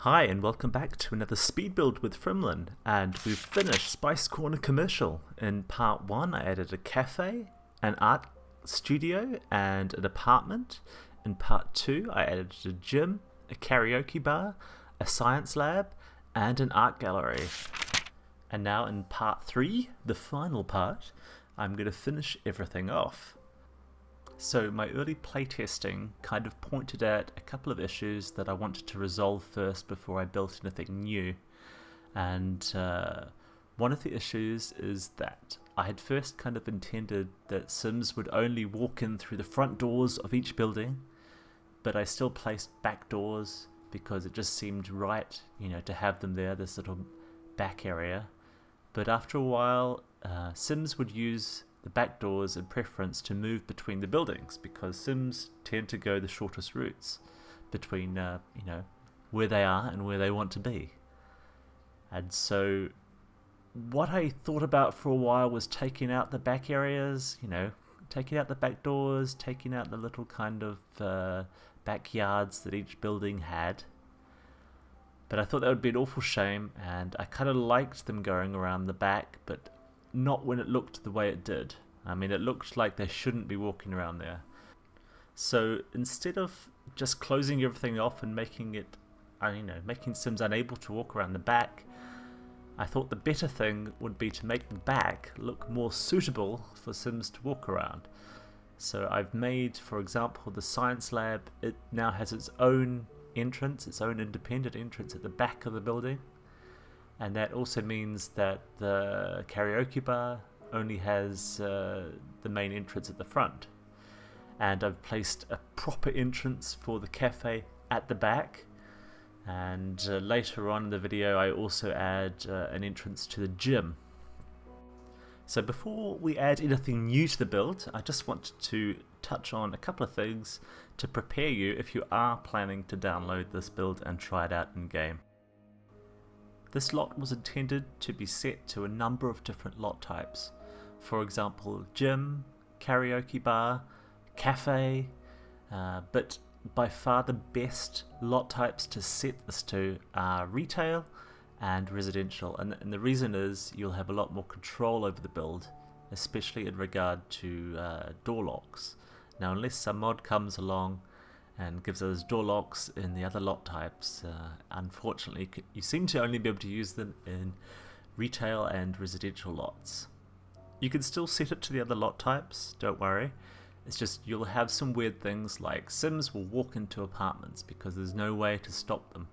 Hi and welcome back to another speed build with Frimlin, and we've finished Spice Corner Commercial. In part 1 I added a cafe, an art studio and an apartment. In part 2 I added a gym, a karaoke bar, a science lab and an art gallery. And now in part 3, the final part, I'm going to finish everything off. So my early playtesting kind of pointed at a couple of issues that I wanted to resolve first before I built anything new. And one of the issues is that I had first kind of intended that Sims would only walk in through the front doors of each building, but I still placed back doors because it just seemed right, to have them there, this little back area. But after a while, Sims would use the back doors in preference to move between the buildings, because Sims tend to go the shortest routes between where they are and where they want to be. And so what I thought about for a while was taking out the back areas, taking out the back doors, taking out the little kind of backyards that each building had. But I thought that would be an awful shame, and I kind of liked them going around the back, but not when it looked the way it did. I mean, it looked like they shouldn't be walking around there. So instead of just closing everything off and making it, making Sims unable to walk around the back, I thought the better thing would be to make the back look more suitable for Sims to walk around. So I've made, for example, the science lab, it now has its own entrance, its own independent entrance at the back of the building. And that also means that the karaoke bar only has the main entrance at the front. And I've placed a proper entrance for the cafe at the back. And later on in the video I also add an entrance to the gym. So before we add anything new to the build, I just want to touch on a couple of things to prepare you if you are planning to download this build and try it out in game. This lot was intended to be set to a number of different lot types. For example, gym, karaoke bar, cafe, but by far the best lot types to set this to are retail and residential. And the reason is you'll have a lot more control over the build, especially in regard to door locks. Now, unless some mod comes along and gives us door locks in the other lot types, unfortunately you seem to only be able to use them in retail and residential lots. You can still set it to the other lot types, don't worry. It's just you'll have some weird things like Sims will walk into apartments because there's no way to stop them,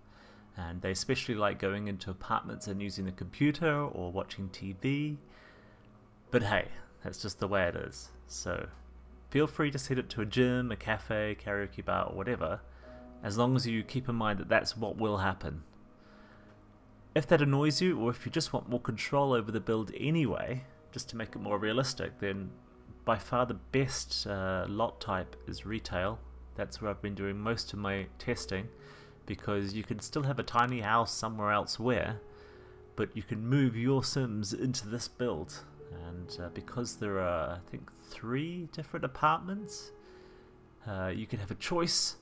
and they especially like going into apartments and using the computer or watching TV. But hey, that's just the way it is. So feel free to set it to a gym, a cafe, karaoke bar, or whatever, as long as you keep in mind that that's what will happen. If that annoys you, or if you just want more control over the build anyway, just to make it more realistic, then by far the best lot type is retail. That's where I've been doing most of my testing, because you can still have a tiny house somewhere elsewhere, but you can move your Sims into this build. And because there are, I think, 3 different apartments, you can have a choice,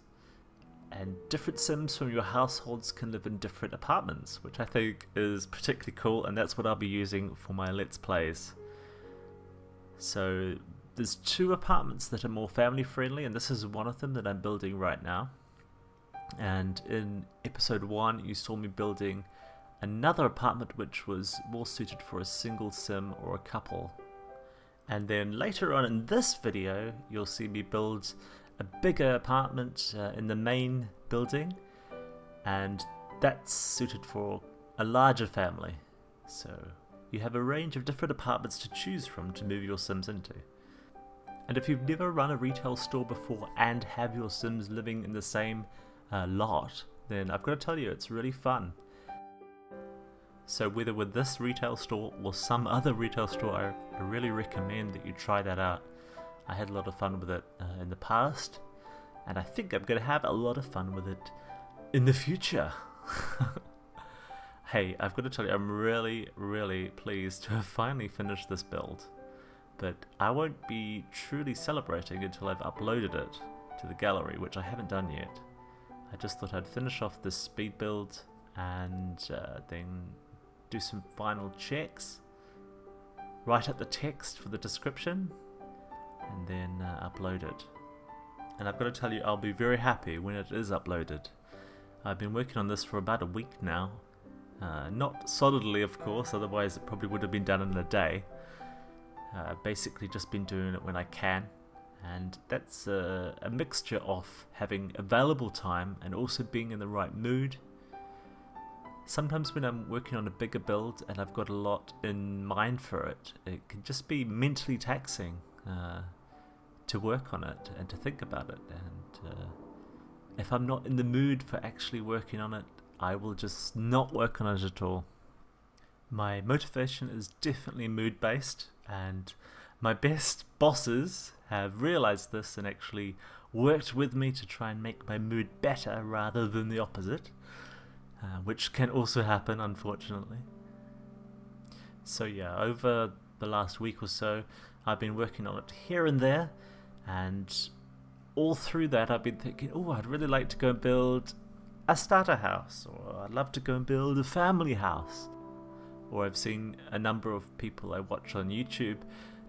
and different Sims from your households can live in different apartments, which I think is particularly cool, and that's what I'll be using for my Let's Plays. So there's 2 apartments that are more family friendly, and this is one of them that I'm building right now. And in episode 1 you saw me building another apartment which was more suited for a single Sim or a couple. And then later on in this video you'll see me build a bigger apartment in the main building, and that's suited for a larger family. So you have a range of different apartments to choose from to move your Sims into. And if you've never run a retail store before and have your Sims living in the same lot, then I've got to tell you, it's really fun. So whether with this retail store or some other retail store, I really recommend that you try that out. I had a lot of fun with it in the past, and I think I'm going to have a lot of fun with it in the future. Hey, I've got to tell you, I'm really, really pleased to have finally finished this build. But I won't be truly celebrating until I've uploaded it to the gallery, which I haven't done yet. I just thought I'd finish off this speed build, and then do some final checks, write up the text for the description, and then upload it. And I've got to tell you, I'll be very happy when it is uploaded. I've been working on this for about a week now. Not solidly, of course, otherwise it probably would have been done in a day. Basically just been doing it when I can, and that's a mixture of having available time and also being in the right mood. Sometimes when I'm working on a bigger build and I've got a lot in mind for it, it can just be mentally taxing to work on it and to think about it, and if I'm not in the mood for actually working on it, I will just not work on it at all. My motivation is definitely mood based, and my best bosses have realized this and actually worked with me to try and make my mood better rather than the opposite, which can also happen, unfortunately. So yeah, over the last week or so I've been working on it here and there, and all through that I've been thinking, oh, I'd really like to go and build a starter house, or I'd love to go and build a family house. Or I've seen a number of people I watch on YouTube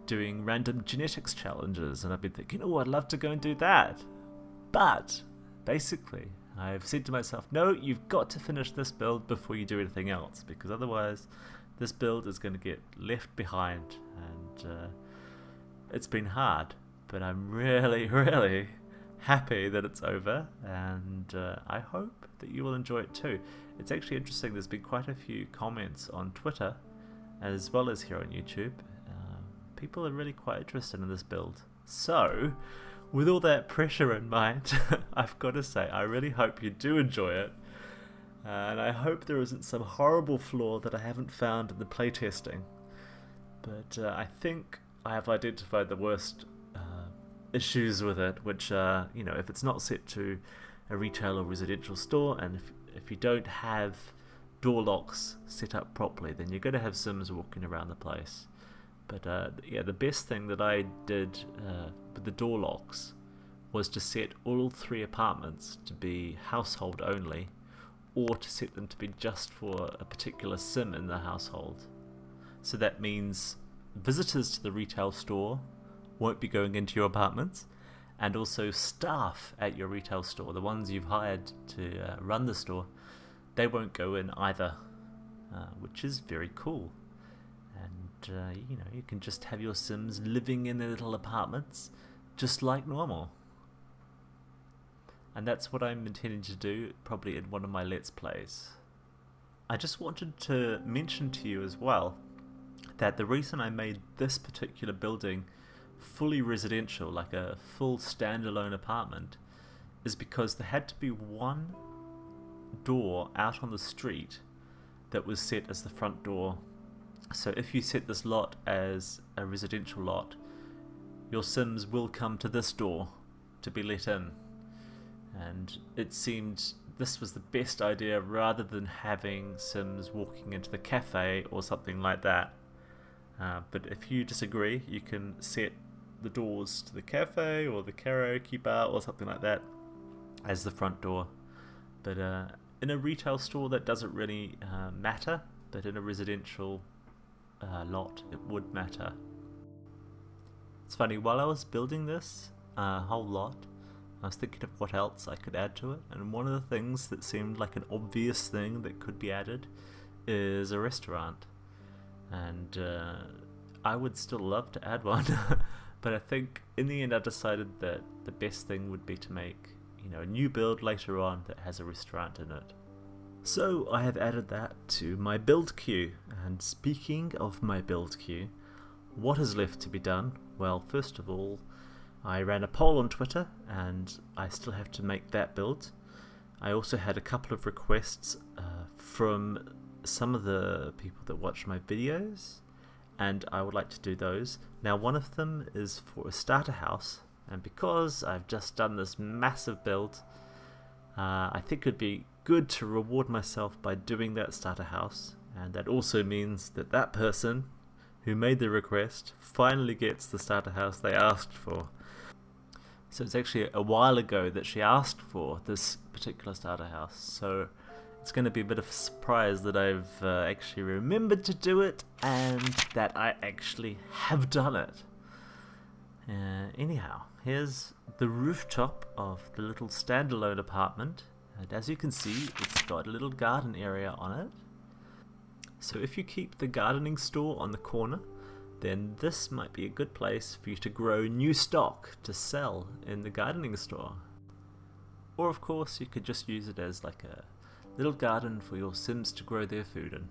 doing random genetics challenges, and I've been thinking, oh, I'd love to go and do that. But basically I've said to myself, no, you've got to finish this build before you do anything else, because otherwise this build is going to get left behind. And it's been hard, but I'm really, really happy that it's over, and I hope that you will enjoy it too. It's actually interesting, there's been quite a few comments on Twitter as well as here on YouTube. People are really quite interested in this build. So, with all that pressure in mind, I've got to say, I really hope you do enjoy it, and I hope there isn't some horrible flaw that I haven't found in the playtesting. But I think I have identified the worst issues with it, which are, if it's not set to a retail or residential store, and if you don't have door locks set up properly, then you're going to have Sims walking around the place. But yeah, the best thing that I did with the door locks was to set all 3 apartments to be household only, or to set them to be just for a particular Sim in the household. So that means visitors to the retail store won't be going into your apartments, and also staff at your retail store, the ones you've hired to run the store, they won't go in either, which is very cool. And you can just have your Sims living in their little apartments just like normal. And that's what I'm intending to do, probably in one of my Let's Plays. I just wanted to mention to you as well that the reason I made this particular building fully residential, like a full standalone apartment, is because there had to be one door out on the street that was set as the front door. So if you set this lot as a residential lot, your Sims will come to this door to be let in. And it seemed this was the best idea, rather than having Sims walking into the cafe or something like that. But if you disagree, you can set the doors to the cafe or the karaoke bar or something like that as the front door. But in a retail store that doesn't really matter, but in a residential lot it would matter. It's funny, while I was building this whole lot, I was thinking of what else I could add to it, and one of the things that seemed like an obvious thing that could be added is a restaurant. And I would still love to add one, but I think in the end I decided that the best thing would be to make a new build later on that has a restaurant in it. So I have added that to my build queue. And speaking of my build queue, what is left to be done? Well, first of all, I ran a poll on Twitter, and I still have to make that build. I also had a couple of requests from some of the people that watch my videos, and I would like to do those. Now, one of them is for a starter house, and because I've just done this massive build, I think it would be good to reward myself by doing that starter house, and that also means that that person who made the request finally gets the starter house they asked for. So it's actually a while ago that she asked for this particular starter house, so It's going to be a bit of a surprise that I've actually remembered to do it and that I actually have done it. Anyhow, here's the rooftop of the little standalone apartment, and as you can see, it's got a little garden area on it. So if you keep the gardening store on the corner, then this might be a good place for you to grow new stock to sell in the gardening store. Or of course, you could just use it as like a little garden for your Sims to grow their food in.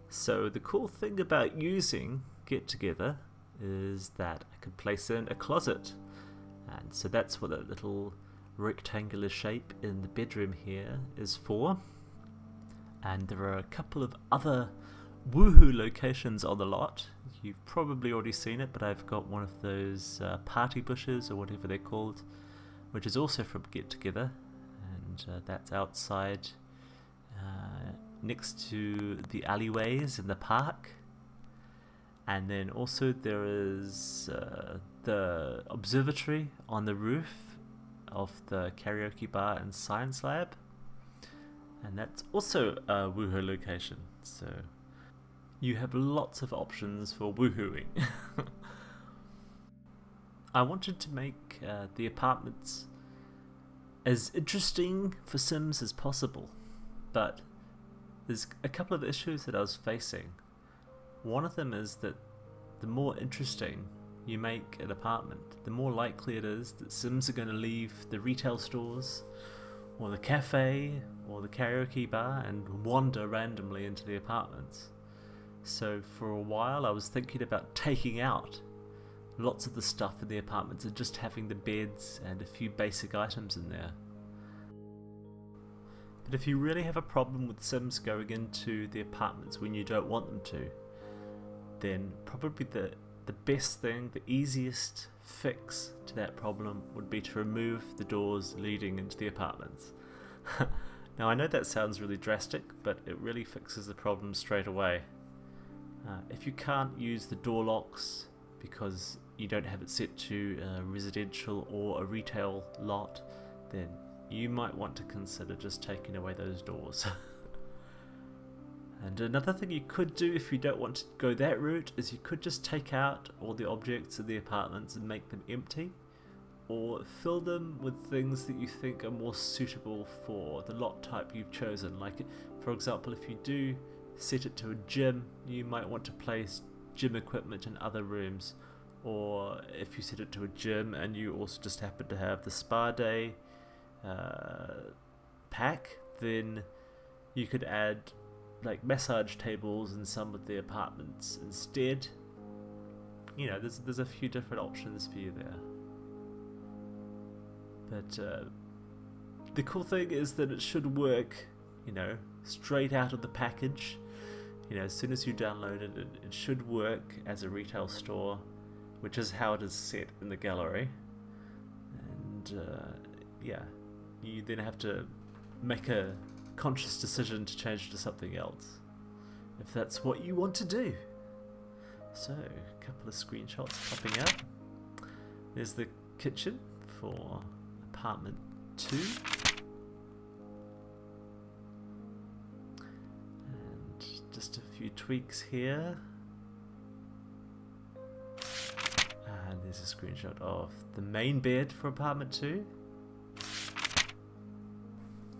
So the cool thing about using Get Together is that I can place in a closet, and so that's what that little rectangular shape in the bedroom here is for. And there are a couple of other woohoo locations on the lot. You've probably already seen it, but I've got one of those party bushes or whatever they're called, which is also from Get Together, and that's outside next to the alleyways in the park. And then also there is the observatory on the roof of the karaoke bar and science lab, and that's also a woohoo location. So you have lots of options for woohooing. I wanted to make the apartments as interesting for Sims as possible, but there's a couple of issues that I was facing. One of them is that the more interesting you make an apartment, the more likely it is that Sims are going to leave the retail stores or the cafe or the karaoke bar and wander randomly into the apartments. So for a while I was thinking about taking out lots of the stuff in the apartments and just having the beds and a few basic items in there. But if you really have a problem with Sims going into the apartments when you don't want them to, then probably the best thing, the easiest fix to that problem would be to remove the doors leading into the apartments. Now I know that sounds really drastic, but it really fixes the problem straight away. If you can't use the door locks because you don't have it set to a residential or a retail lot, then you might want to consider just taking away those doors. And another thing you could do if you don't want to go that route is you could just take out all the objects in the apartments and make them empty, or fill them with things that you think are more suitable for the lot type you've chosen. Like, for example, if you do set it to a gym, you might want to place gym equipment in other rooms, or if you set it to a gym and you also just happen to have the spa day pack, then you could add like massage tables in some of the apartments instead. You know, there's a few different options for you there. But the cool thing is that it should work, you know, straight out of the package. You know, as soon as you download it, it should work as a retail store, which is how it is set in the gallery. And yeah, you then have to make a conscious decision to change to something else, if that's what you want to do. So, a couple of screenshots popping up. There's the kitchen for apartment 2. And just a few tweaks here. And there's a screenshot of the main bed for apartment 2.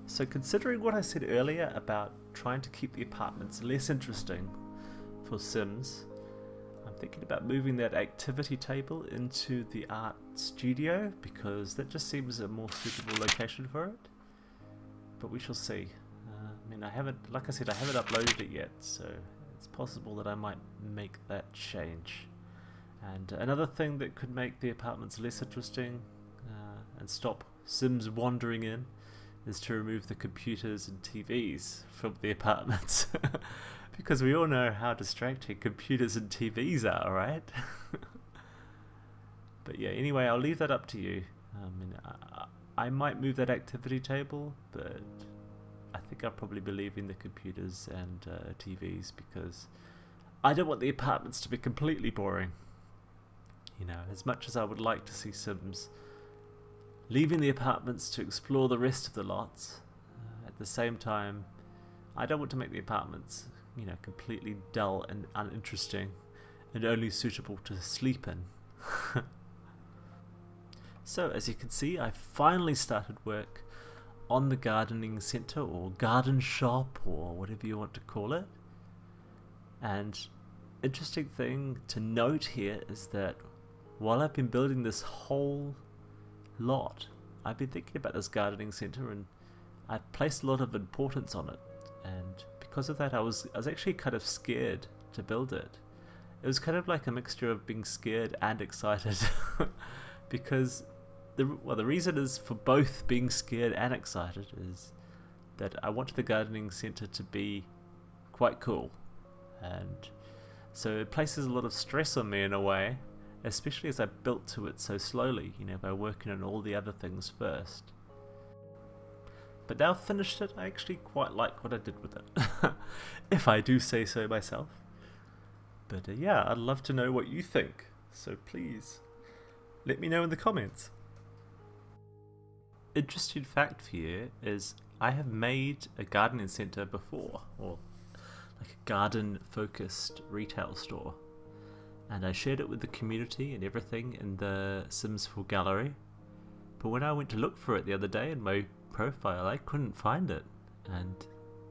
So considering what I said earlier about trying to keep the apartments less interesting for Sims, I'm thinking about moving that activity table into the art studio, because that just seems a more suitable location for it. But we shall see. I mean, like I said, I haven't uploaded it yet, so it's possible that I might make that change. And another thing that could make the apartments less interesting and stop Sims wandering in is to remove the computers and TVs from the apartments. Because we all know how distracting computers and TVs are, right? But yeah, anyway, I'll leave that up to you. I might move that activity table, but I think I'll probably be leaving the computers and TVs, because I don't want the apartments to be completely boring. You know, as much as I would like to see Sims leaving the apartments to explore the rest of the lots, at the same time, I don't want to make the apartments, completely dull and uninteresting and only suitable to sleep in. So, as you can see, I finally started work on the gardening centre or garden shop or whatever you want to call it. And interesting thing to note here is that while I've been building this whole lot, I've been thinking about this gardening centre and I've placed a lot of importance on it. And because of that, I was actually kind of scared to build it. It was kind of like a mixture of being scared and excited because the reason is for both being scared and excited is that I wanted the gardening centre to be quite cool, and so it places a lot of stress on me in a way, especially as I built to it so slowly, by working on all the other things first. But now I've finished it, I actually quite like what I did with it, if I do say so myself. But yeah, I'd love to know what you think, so please let me know in the comments. Interesting fact for you is I have made a gardening centre before, or like a garden focused retail store, and I shared it with the community and everything in the Sims 4 gallery, but when I went to look for it the other day in my profile I couldn't find it, and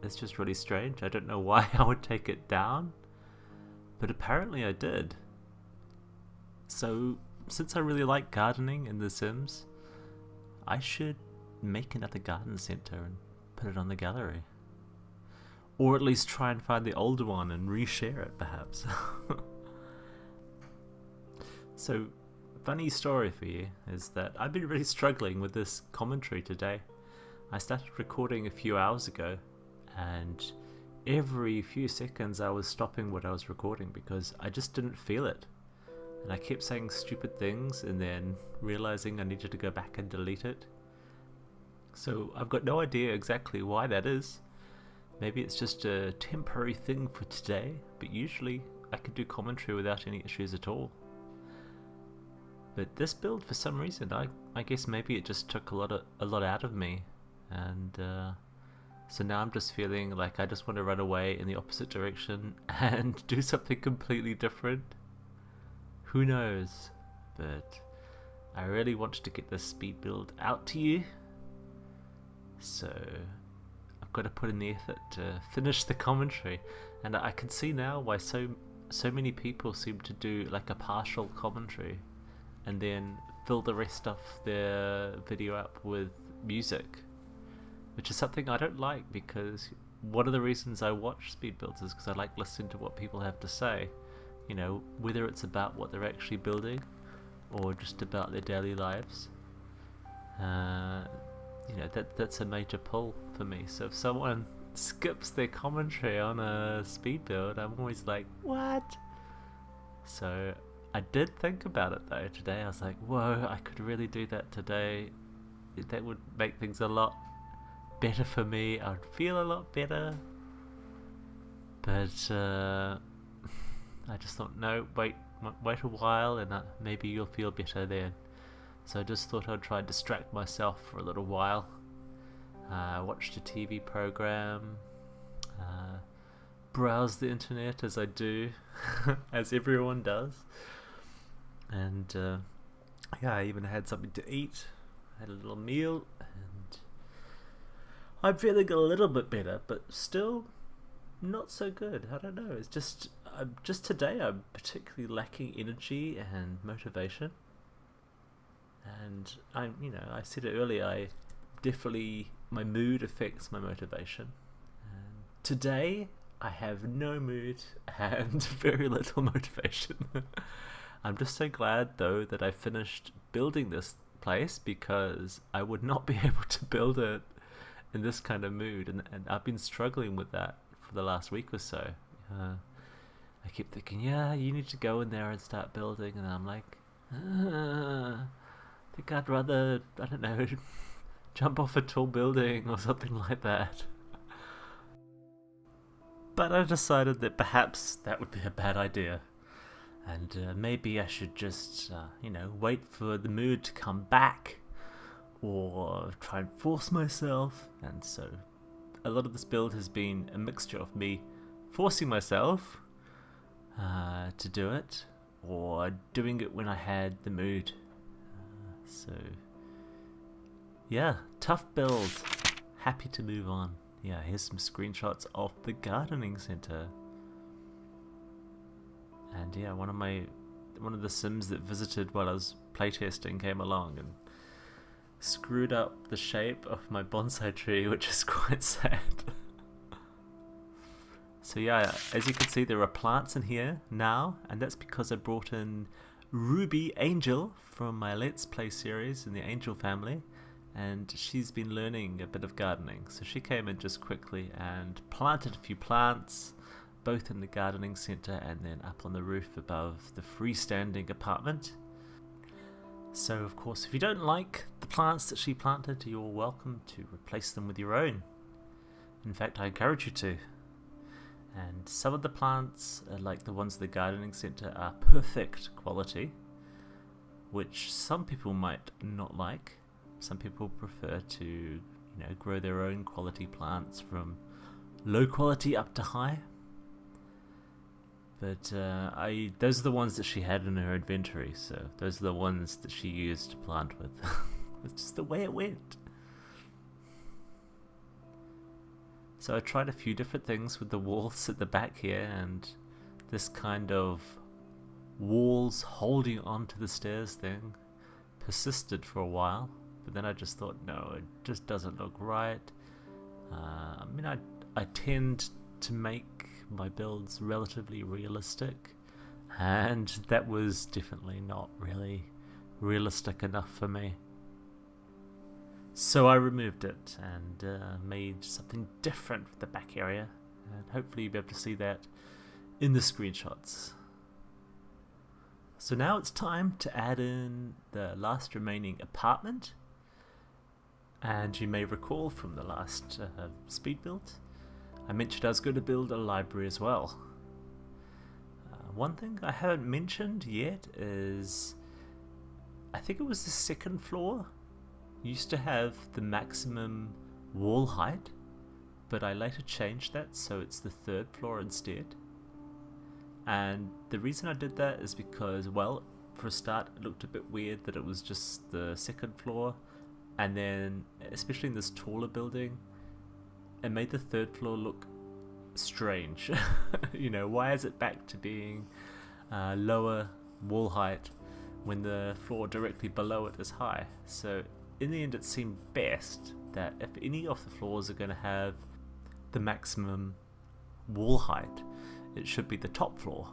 it's just really strange. I don't know why I would take it down, but apparently I did. So since I really like gardening in The Sims, I should make another garden centre and put it on the gallery. Or at least try and find the older one and reshare it, perhaps. So, funny story for you is that I've been really struggling with this commentary today. I started recording a few hours ago, and every few seconds I was stopping what I was recording because I just didn't feel it. And I kept saying stupid things and then realizing I needed to go back and delete it. So I've got no idea exactly why that is. Maybe it's just a temporary thing for today, but usually I could do commentary without any issues at all. But this build, for some reason, I guess maybe it just took a lot out of me, and so now I'm just feeling like I just want to run away in the opposite direction and do something completely different. Who knows? But I really wanted to get this speed build out to you, so I've got to put in the effort to finish the commentary, and I can see now why so many people seem to do like a partial commentary and then fill the rest of their video up with music, which is something I don't like, because one of the reasons I watch speed builds is because I like listening to what people have to say, whether it's about what they're actually building or just about their daily lives. That's a major pull for me. So if someone skips their commentary on a speed build, I'm always like, what? So I did think about it though today. I was like, whoa, I could really do that today. That would make things a lot better for me. I would feel a lot better. But I just thought, no, wait a while and maybe you'll feel better then. So I just thought I'd try and distract myself for a little while. I watched a TV program, browse the internet as I do, as everyone does. And yeah, I even had something to eat, had a little meal, and I'm feeling a little bit better, but still not so good. I don't know, it's just today I'm particularly lacking energy and motivation. And I said it earlier, my mood affects my motivation. And today I have no mood and very little motivation. I'm just so glad though that I finished building this place, because I would not be able to build it in this kind of mood, and I've been struggling with that for the last week or so. I keep thinking, yeah, you need to go in there and start building, and I'm like, I think I'd rather, I don't know, jump off a tall building or something like that. But I decided that perhaps that would be a bad idea, and maybe I should just, wait for the mood to come back, or try and force myself. And so a lot of this build has been a mixture of me forcing myself to do it, or doing it when I had the mood. So yeah, tough build. Happy to move on. Yeah, here's some screenshots of the gardening center. And yeah, one of the Sims that visited while I was playtesting came along and screwed up the shape of my bonsai tree, which is quite sad. So yeah, as you can see, there are plants in here now, and that's because I brought in Ruby Angel from my Let's Play series in the Angel family, and she's been learning a bit of gardening. So she came in just quickly and planted a few plants, both in the gardening center and then up on the roof above the freestanding apartment. So of course, if you don't like the plants that she planted, you're welcome to replace them with your own. In fact, I encourage you to. And some of the plants, like the ones in the gardening center, are perfect quality, which some people might not like. Some people prefer to, grow their own quality plants from low quality up to high. But those are the ones that she had in her inventory, so those are the ones that she used to plant with. It's just the way it went. So I tried a few different things with the walls at the back here, and this kind of walls holding onto the stairs thing persisted for a while, but then I just thought, no, it just doesn't look right. I tend to make my builds relatively realistic, and that was definitely not really realistic enough for me. So I removed it and made something different with the back area, and hopefully you'll be able to see that in the screenshots. So now it's time to add in the last remaining apartment, and you may recall from the last speed build, I mentioned I was going to build a library as well. One thing I haven't mentioned yet is, I think it was the second floor used to have the maximum wall height, but I later changed that so it's the third floor instead. And the reason I did that is because, well, for a start it looked a bit weird that it was just the second floor, and then especially in this taller building it made the third floor look strange. Why is it back to being lower wall height when the floor directly below it is high? So in the end it seemed best that if any of the floors are going to have the maximum wall height, it should be the top floor,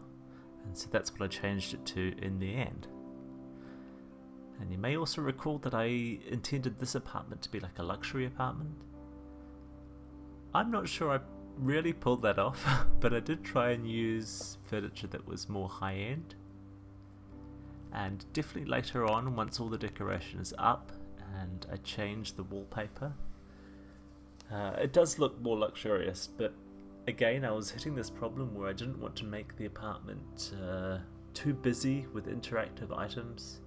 and so that's what I changed it to in the end. And you may also recall that I intended this apartment to be like a luxury apartment. I'm not sure I really pulled that off, but I did try and use furniture that was more high-end. And definitely later on, once all the decoration is up and I change the wallpaper, it does look more luxurious, but again I was hitting this problem where I didn't want to make the apartment too busy with interactive items,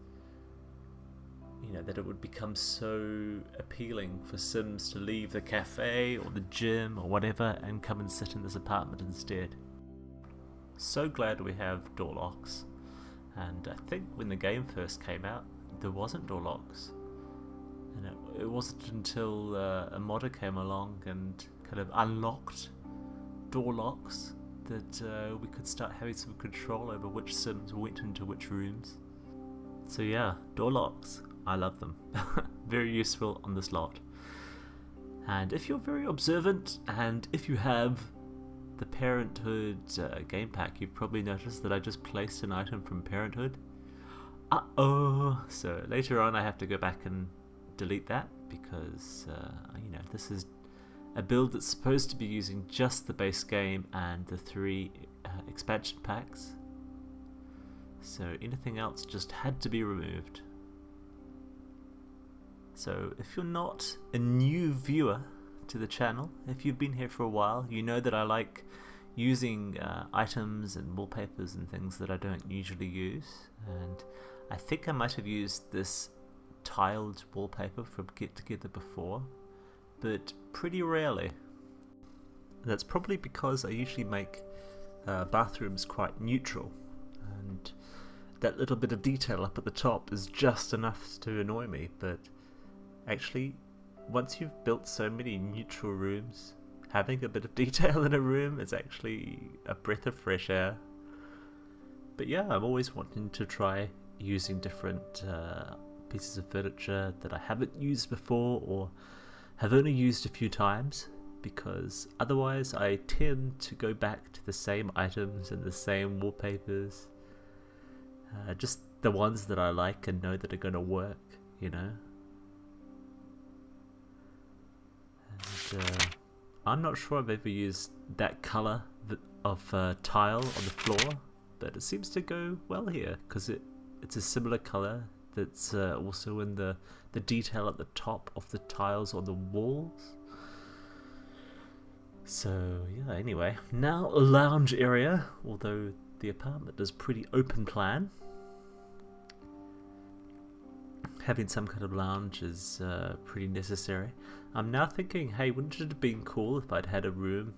that it would become so appealing for Sims to leave the cafe or the gym or whatever and come and sit in this apartment instead. So glad we have door locks, and I think when the game first came out there wasn't door locks, and it wasn't until a modder came along and kind of unlocked door locks that we could start having some control over which Sims went into which rooms. So yeah, door locks, I love them. Very useful on this lot. And if you're very observant, and if you have the Parenthood game pack, you've probably noticed that I just placed an item from Parenthood. So later on I have to go back and delete that, because this is a build that's supposed to be using just the base game and the 3 expansion packs, so anything else just had to be removed. So if you're not a new viewer to the channel, if you've been here for a while, you know that I like using items and wallpapers and things that I don't usually use, and I think I might have used this tiled wallpaper from Get Together before, but pretty rarely. That's probably because I usually make bathrooms quite neutral, and that little bit of detail up at the top is just enough to annoy me. But actually, once you've built so many neutral rooms, having a bit of detail in a room is actually a breath of fresh air. But yeah, I'm always wanting to try using different pieces of furniture that I haven't used before or have only used a few times, because otherwise I tend to go back to the same items and the same wallpapers, just the ones that I like and know that are going to work, you know. And I'm not sure I've ever used that colour of tile on the floor, but it seems to go well here because it's a similar colour that's also in the detail at the top of the tiles on the walls. So yeah, anyway, now a lounge area, although the apartment is pretty open plan. Having some kind of lounge is pretty necessary. I'm now thinking, hey, wouldn't it have been cool if I'd had a room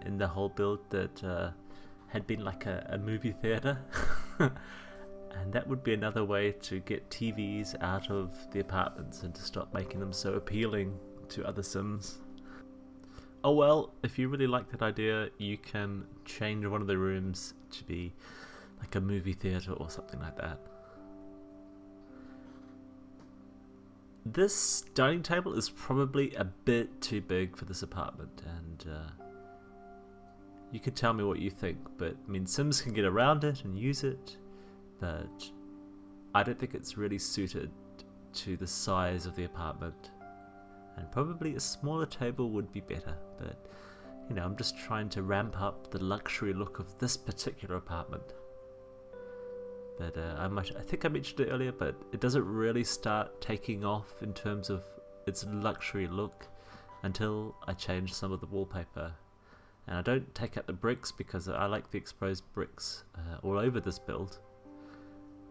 in the whole build that had been like a movie theatre? And that would be another way to get TVs out of the apartments and to stop making them so appealing to other Sims. Oh well, if you really like that idea, you can change one of the rooms to be like a movie theatre or something like that. This dining table is probably a bit too big for this apartment, and you can tell me what you think, but I mean, Sims can get around it and use it, but I don't think it's really suited to the size of the apartment. And probably a smaller table would be better, but you know, I'm just trying to ramp up the luxury look of this particular apartment. But I think I mentioned it earlier, but it doesn't really start taking off in terms of its luxury look until I change some of the wallpaper. And I don't take out the bricks because I like the exposed bricks all over this build.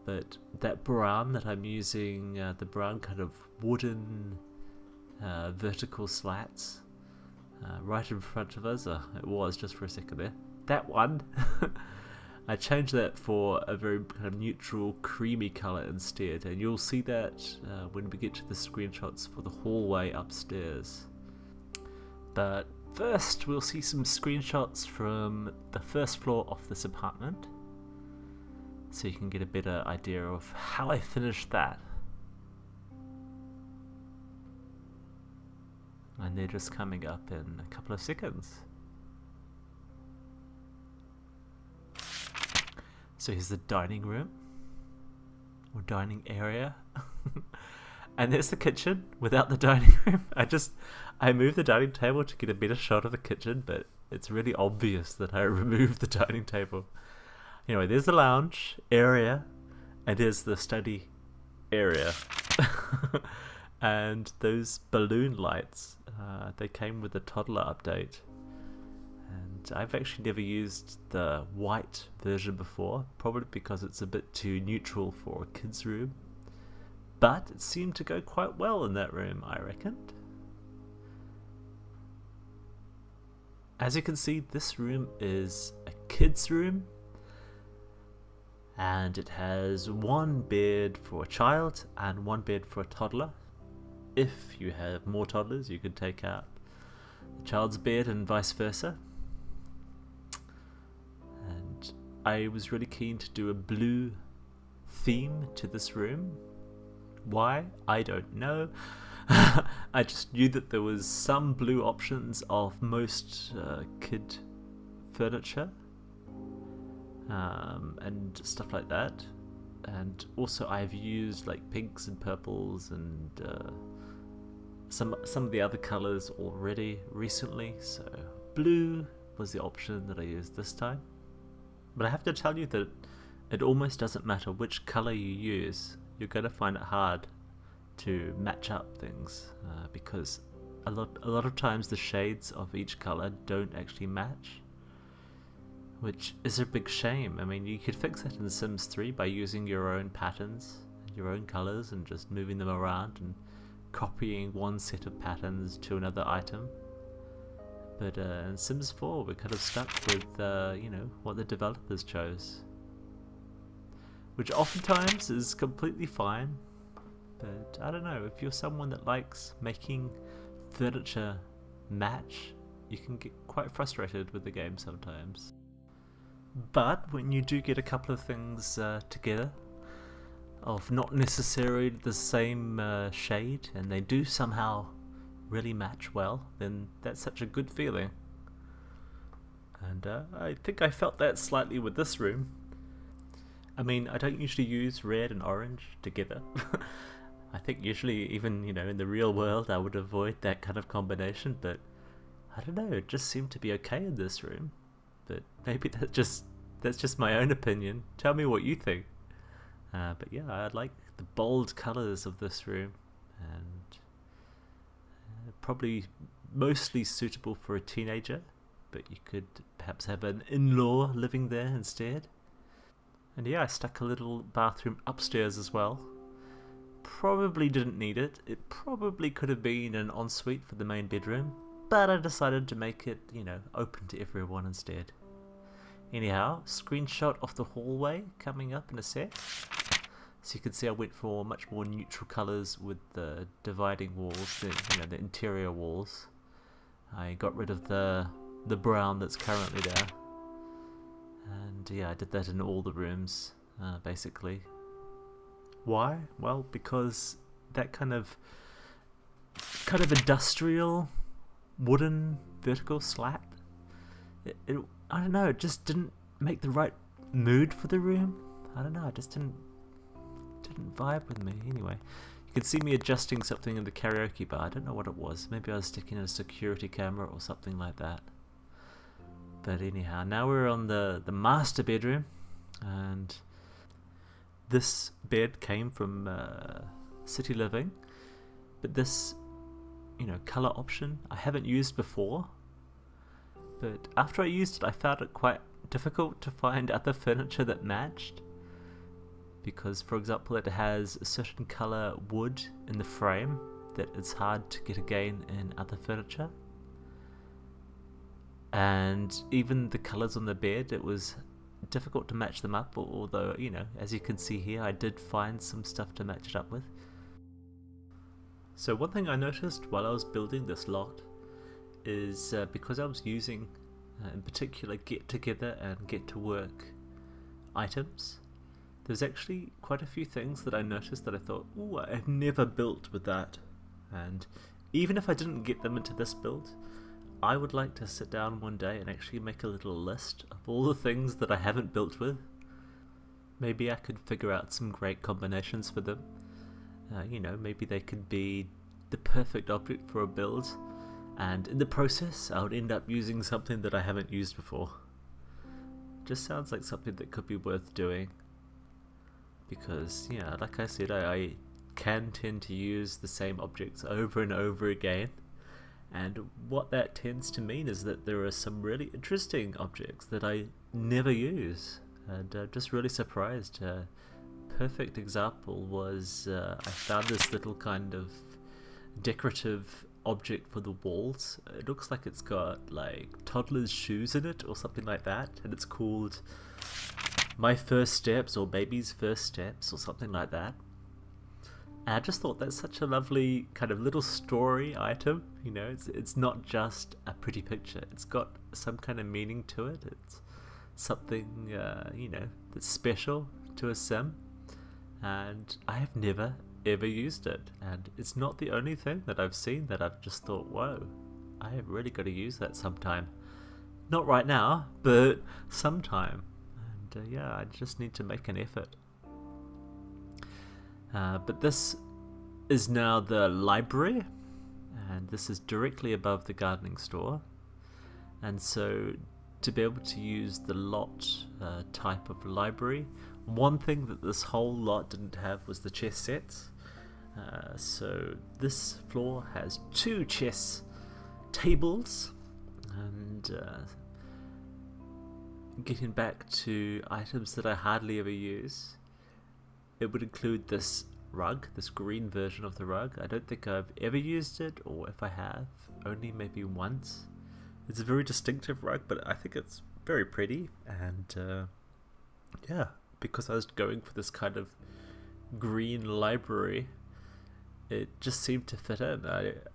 But that brown that I'm using, the brown kind of wooden vertical slats right in front of us, it was just for a second there, that one, I changed that for a very kind of neutral creamy colour instead, and you'll see that when we get to the screenshots for the hallway upstairs. But first we'll see some screenshots from the first floor of this apartment, so you can get a better idea of how I finished that. And they're just coming up in a couple of seconds. So here's the dining room, or dining area. And there's the kitchen without the dining room. I moved the dining table to get a better shot of the kitchen, but it's really obvious that I removed the dining table. Anyway, there's the lounge area, and there's the study area. And those balloon lights, they came with the toddler update. And I've actually never used the white version before, probably because it's a bit too neutral for a kid's room. But it seemed to go quite well in that room, I reckoned. As you can see, this room is a kid's room, and it has one bed for a child and one bed for a toddler. If you have more toddlers, you could take out the child's bed and vice versa. And I was really keen to do a blue theme to this room. Why? I don't know. I just knew that there was some blue options of most kid furniture and stuff like that. And also I've used like pinks and purples and some of the other colours already recently, so blue was the option that I used this time. But I have to tell you that it almost doesn't matter which colour you use, you're going to find it hard to match up things because a lot of times the shades of each colour don't actually match, which is a big shame. I mean, you could fix that in Sims 3 by using your own patterns, your own colours, and just moving them around and copying one set of patterns to another item. But in Sims 4 we're kind of stuck with you know, what the developers chose, which oftentimes is completely fine. But I don't know, if you're someone that likes making furniture match, you can get quite frustrated with the game sometimes. But when you do get a couple of things together of not necessarily the same shade, and they do somehow really match well, then that's such a good feeling. And I think I felt that slightly with this room. I mean, I don't usually use red and orange together. I think usually, even, you know, in the real world I would avoid that kind of combination, but I don't know, it just seemed to be okay in this room. But maybe that's just my own opinion. Tell me what you think. But yeah, I like the bold colours of this room, and probably mostly suitable for a teenager, but you could perhaps have an in-law living there instead. And yeah, I stuck a little bathroom upstairs as well. Probably didn't need it. It probably could have been an ensuite for the main bedroom, but I decided to make it, you know, open to everyone instead. Anyhow, screenshot of the hallway coming up in a sec. So you can see I went for much more neutral colours with the dividing walls, the interior walls. I got rid of the brown that's currently there. And yeah, I did that in all the rooms, basically. Why? Well, because that kind of industrial wooden vertical slat, I don't know, it just didn't make the right mood for the room. I don't know, it just didn't vibe with me. Anyway, you can see me adjusting something in the karaoke bar. I don't know what it was. Maybe I was sticking in a security camera or something like that. But anyhow, now we're on the master bedroom, and this bed came from City Living, but this, you know, color option I haven't used before. But after I used it, I found it quite difficult to find other furniture that matched, because, for example, it has a certain color wood in the frame that it's hard to get again in other furniture. And even the colors on the bed, it was difficult to match them up, although, you know, as you can see here, I did find some stuff to match it up with. So one thing I noticed while I was building this lot is because I was using in particular get together and get to work items, there's actually quite a few things that I noticed that I thought, ooh, I've never built with that. And even if I didn't get them into this build, I would like to sit down one day and actually make a little list of all the things that I haven't built with. Maybe I could figure out some great combinations for them. You know, maybe they could be the perfect object for a build, and in the process I would end up using something that I haven't used before. Just sounds like something that could be worth doing, because, yeah, like I said, I can tend to use the same objects over and over again, and what that tends to mean is that there are some really interesting objects that I never use, and I'm just really surprised. Perfect example was I found this little kind of decorative object for the walls. It looks like it's got like toddler's shoes in it or something like that, and it's called My First Steps or Baby's First Steps or something like that. And I just thought that's such a lovely kind of little story item. You know, it's not just a pretty picture, it's got some kind of meaning to it. It's something you know, that's special to a sim, and I have never ever used it, and it's not the only thing that I've seen that I've just thought, whoa, I have really got to use that sometime. Not right now, but sometime. And yeah, I just need to make an effort. But this is now the library, and this is directly above the gardening store, and so to be able to use the lot type of library, one thing that this whole lot didn't have was the chess sets. So this floor has 2 chess tables, and getting back to items that I hardly ever use, it would include this rug, this green version of the rug. I don't think I've ever used it, or if I have, only maybe once. It's a very distinctive rug, but I think it's very pretty, and yeah, because I was going for this kind of green library, it just seemed to fit in.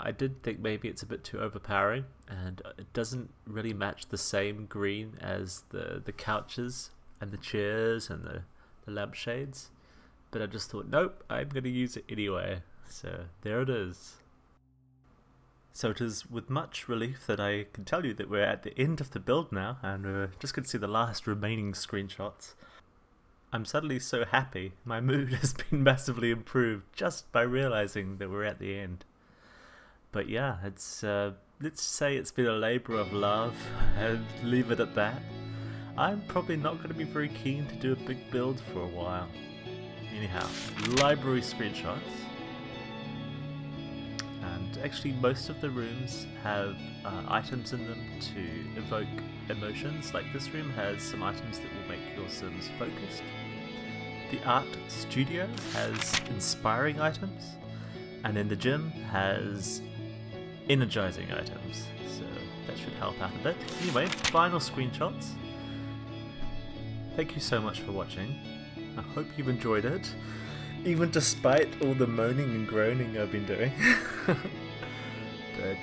I did think maybe it's a bit too overpowering, and it doesn't really match the same green as the couches and the chairs and the lampshades, but I just thought, nope, I'm going to use it anyway, so there it is. So it is with much relief that I can tell you that we're at the end of the build now, and we're just going to see the last remaining screenshots. I'm suddenly so happy. My mood has been massively improved just by realizing that we're at the end. But yeah, it's let's say it's been a labor of love and leave it at that. I'm probably not going to be very keen to do a big build for a while. Anyhow, library screenshots. And actually most of the rooms have items in them to evoke emotions. Like this room has some items that will make your Sims focused. The art studio has inspiring items, and then the gym has energizing items, so that should help out a bit. Anyway, final screenshots. Thank you so much for watching. I hope you've enjoyed it, even despite all the moaning and groaning I've been doing. But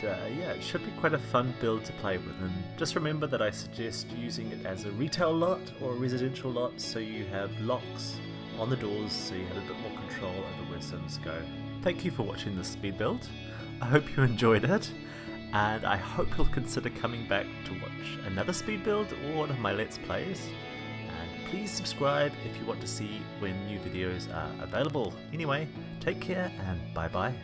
yeah, it should be quite a fun build to play with, and just remember that I suggest using it as a retail lot or a residential lot, so you have locks on the doors, so you have a bit more control over where Sims go. Thank you for watching this speed build. I hope you enjoyed it, and I hope you'll consider coming back to watch another speed build or one of my Let's Plays. And please subscribe if you want to see when new videos are available. Anyway, take care and bye bye.